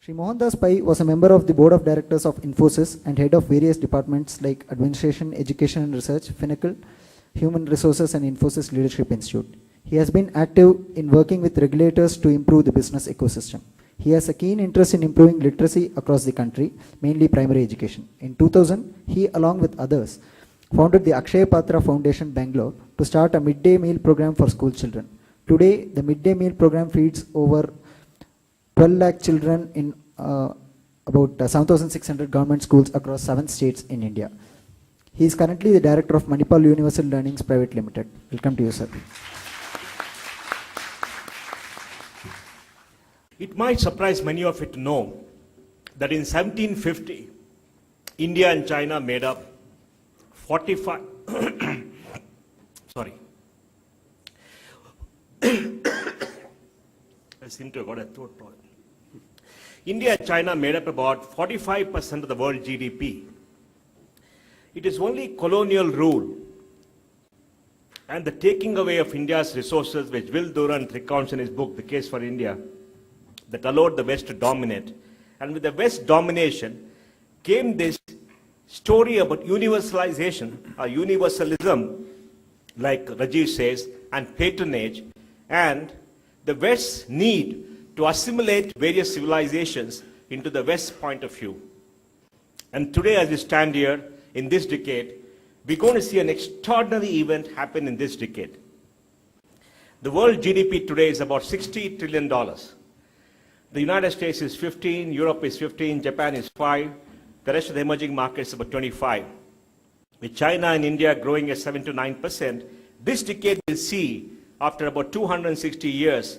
Shri Mohandas Pai was a member of the board of directors of Infosys and head of various departments like Administration, Education and Research, Finacle, Human Resources and Infosys Leadership Institute. He has been active in working with regulators to improve the business ecosystem. He has a keen interest in improving literacy across the country, mainly primary education. In 2000, he, along with others, founded the Akshaya Patra Foundation, Bangalore, to start a midday meal program for school children. Today, the midday meal program feeds over 12 lakh children in about 7,600 government schools across 7 states in India. He is currently the director of Manipal Universal Learnings Private Limited. Welcome to you, sir. It might surprise many of you to know that in 1750, India and China made up 45, sorry. I seem to have got a throat problem. India and China made up about 45% of the world GDP. It is only colonial rule and the taking away of India's resources, which Will Durant recounts in his book, The Case for India, that allowed the West to dominate. And with the West domination came this story about universalization or universalism, like Rajiv says, and patronage, and the West's need to assimilate various civilizations into the West's point of view. And today, as we stand here in this decade, we're going to see an extraordinary event happen in this decade. The world GDP today is about $60 trillion. The United States is 15, Europe is 15, Japan is 5, the rest of the emerging markets about 25. With China and India growing at 7 to 9%, this decade will see, after about 260 years,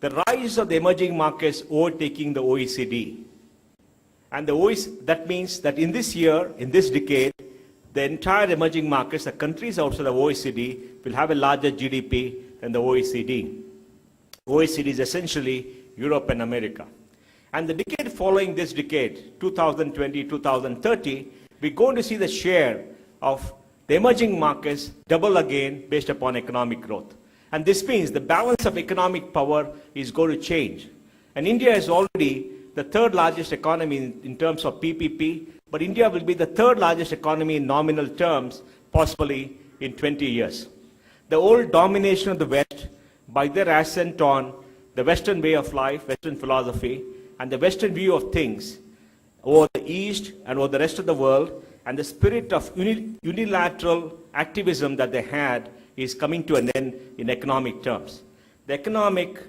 the rise of the emerging markets overtaking the OECD. And that means that in this year, in this decade, the entire emerging markets, the countries outside the OECD, will have a larger GDP than the OECD. OECD is essentially Europe and America. And the decade following this decade, 2020, 2030, we're going to see the share of the emerging markets double again based upon economic growth. And this means the balance of economic power is going to change. And India is already the third largest economy in terms of PPP, but India will be the third largest economy in nominal terms, possibly in 20 years. The old domination of the West, by their ascent on the Western way of life, Western philosophy, and the Western view of things over the East and over the rest of the world, and the spirit of unilateral activism that they had is coming to an end in economic terms. The economic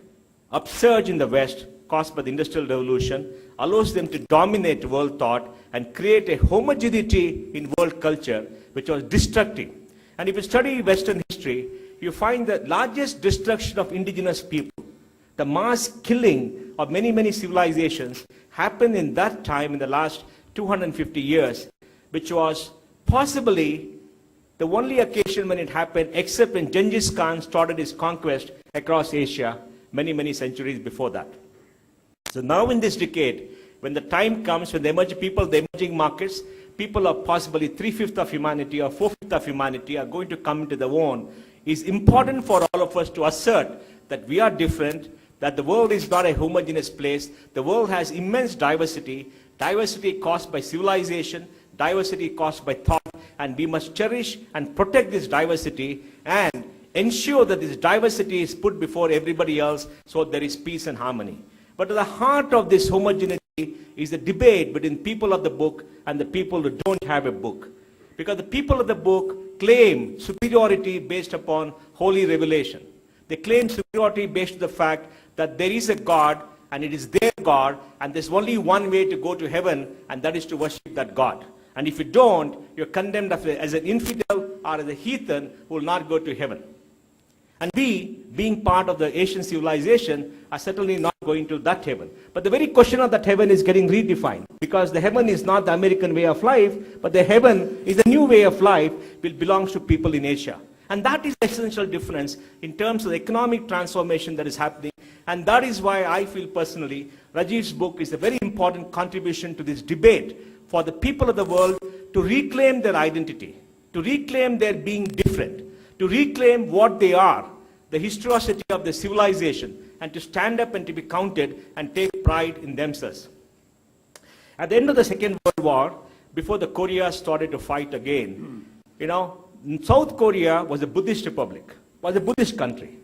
upsurge in the West, caused by the Industrial Revolution, allows them to dominate world thought and create a homogeneity in world culture, which was destructive. And if you study Western history, you find the largest destruction of indigenous people, the mass killing of many, many civilizations happened in that time in the last 250 years, which was possibly the only occasion when it happened, except when Genghis Khan started his conquest across Asia many, many centuries before that. So now in this decade, when the time comes when the emerging markets, people of possibly 3/5 of humanity or 4/5 of humanity are going to come into their own, it's important for all of us to assert that we are different, that the world is not a homogeneous place. The world has immense diversity, diversity caused by civilization, diversity caused by thought, and we must cherish and protect this diversity and ensure that this diversity is put before everybody else so there is peace and harmony. But at the heart of this homogeneity is the debate between people of the book and the people who don't have a book. Because the people of the book claim superiority based upon holy revelation. They claim superiority based on the fact that there is a God and it is their God and there's only one way to go to heaven, and that is to worship that God. And if you don't, you're condemned as an infidel or as a heathen who will not go to heaven. And we, being part of the Asian civilization, are certainly not going to that heaven. But the very question of that heaven is getting redefined, because the heaven is not the American way of life, but the heaven is a new way of life which belongs to people in Asia. And that is the essential difference in terms of the economic transformation that is happening. And that is why I feel personally Rajiv's book is a very important contribution to this debate for the people of the world to reclaim their identity, to reclaim their being different, to reclaim what they are, the historicity of the civilization, and to stand up and to be counted and take pride in themselves. At the end of the Second World War, before the Korea started to fight again, South Korea was a Buddhist republic, was a Buddhist country.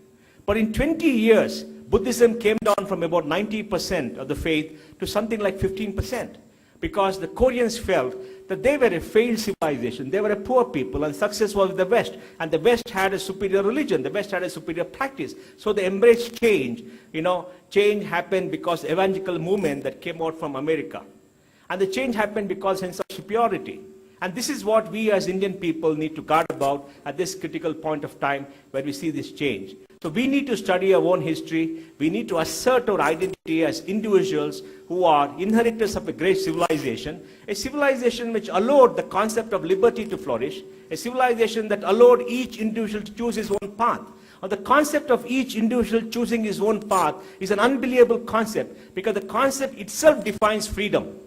But in 20 years, Buddhism came down from about 90% of the faith to something like 15%. Because the Koreans felt that they were a failed civilization, they were a poor people, and success was the West. And the West had a superior religion, the West had a superior practice. So they embraced change. Change happened because evangelical movement that came out from America. And the change happened because sense of superiority. And this is what we as Indian people need to guard about at this critical point of time where we see this change. So we need to study our own history. We need to assert our identity as individuals who are inheritors of a great civilization, a civilization which allowed the concept of liberty to flourish, a civilization that allowed each individual to choose his own path. Now, the concept of each individual choosing his own path is an unbelievable concept because the concept itself defines freedom.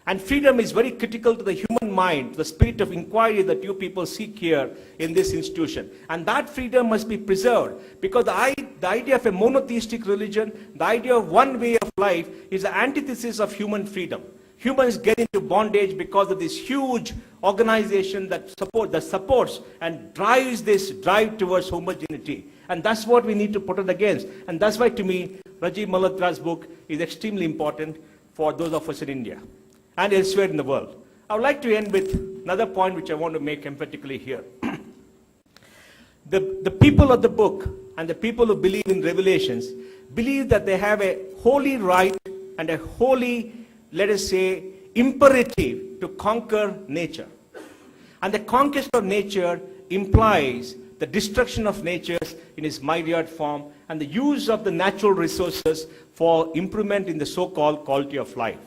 And freedom is very critical to the human mind, the spirit of inquiry that you people seek here in this institution. And that freedom must be preserved because the idea of a monotheistic religion, the idea of one way of life is the antithesis of human freedom. Humans get into bondage because of this huge organization that supports and drives this drive towards homogeneity. And that's what we need to protect against. And that's why, to me, Rajiv Malhotra's book is extremely important for those of us in India and elsewhere in the world. I would like to end with another point which I want to make emphatically here. The people of the book and the people who believe in revelations believe that they have a holy right and a holy, let us say, imperative to conquer nature. And the conquest of nature implies the destruction of nature in its myriad form and the use of the natural resources for improvement in the so-called quality of life.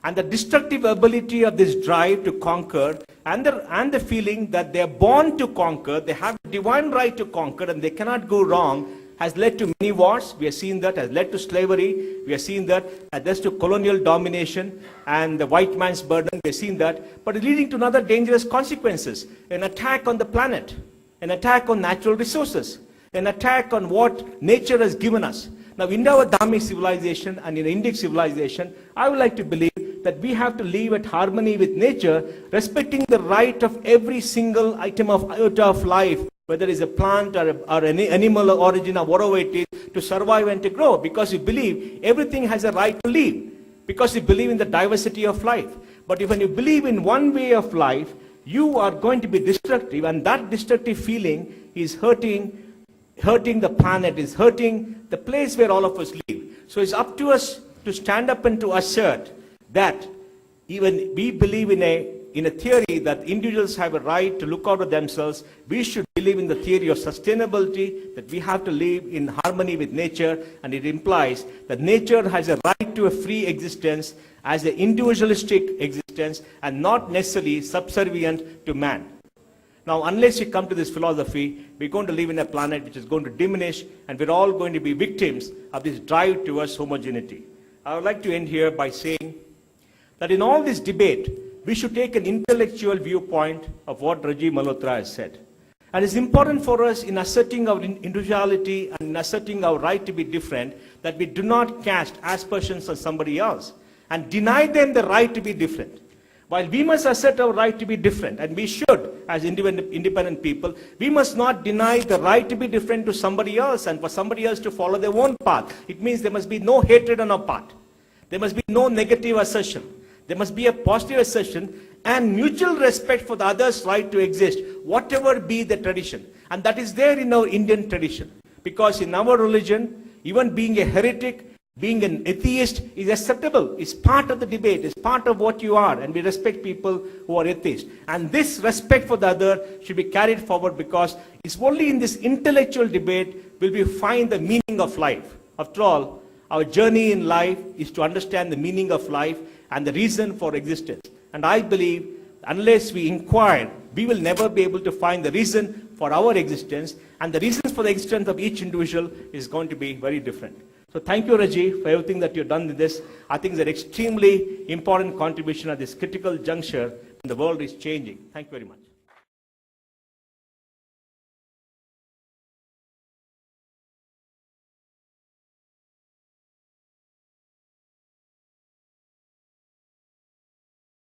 And the destructive ability of this drive to conquer and the feeling that they are born to conquer, they have a divine right to conquer and they cannot go wrong, has led to many wars. We have seen that, has led to slavery. We have seen that, has led to colonial domination and the white man's burden. We have seen that. But it's leading to another dangerous consequences. An attack on the planet, an attack on natural resources, an attack on what nature has given us. Now, in our Dharmic civilization and in Indic civilization, I would like to believe that we have to live at harmony with nature, respecting the right of every single item of iota of life, whether it's a plant or an animal origin or whatever it is, to survive and to grow, because we believe everything has a right to live, because we believe in the diversity of life. But when you believe in one way of life, you are going to be destructive, and that destructive feeling is hurting the planet, is hurting the place where all of us live. So it's up to us to stand up and to assert that even we believe in a theory that individuals have a right to look out for themselves. We should believe in the theory of sustainability, that we have to live in harmony with nature, and it implies that nature has a right to a free existence as an individualistic existence and not necessarily subservient to man. Now, unless we come to this philosophy, we're going to live in a planet which is going to diminish, and we're all going to be victims of this drive towards homogeneity. I would like to end here by saying that in all this debate, we should take an intellectual viewpoint of what Rajiv Malhotra has said. And it's important for us in asserting our individuality and in asserting our right to be different, that we do not cast aspersions on somebody else and deny them the right to be different. While we must assert our right to be different, and we should as independent people, we must not deny the right to be different to somebody else and for somebody else to follow their own path. It means there must be no hatred on our part. There must be no negative assertion. There must be a positive assertion and mutual respect for the other's right to exist, whatever be the tradition. And that is there in our Indian tradition. Because in our religion, even being a heretic, being an atheist is acceptable. It's part of the debate. It's part of what you are. And we respect people who are atheists. And this respect for the other should be carried forward, because it's only in this intellectual debate will we find the meaning of life. After all, our journey in life is to understand the meaning of life and the reason for existence. And I believe unless we inquire, we will never be able to find the reason for our existence, and the reasons for the existence of each individual is going to be very different. So thank you, Rajiv, for everything that you've done with this. I think it's an extremely important contribution at this critical juncture when the world is changing. Thank you very much.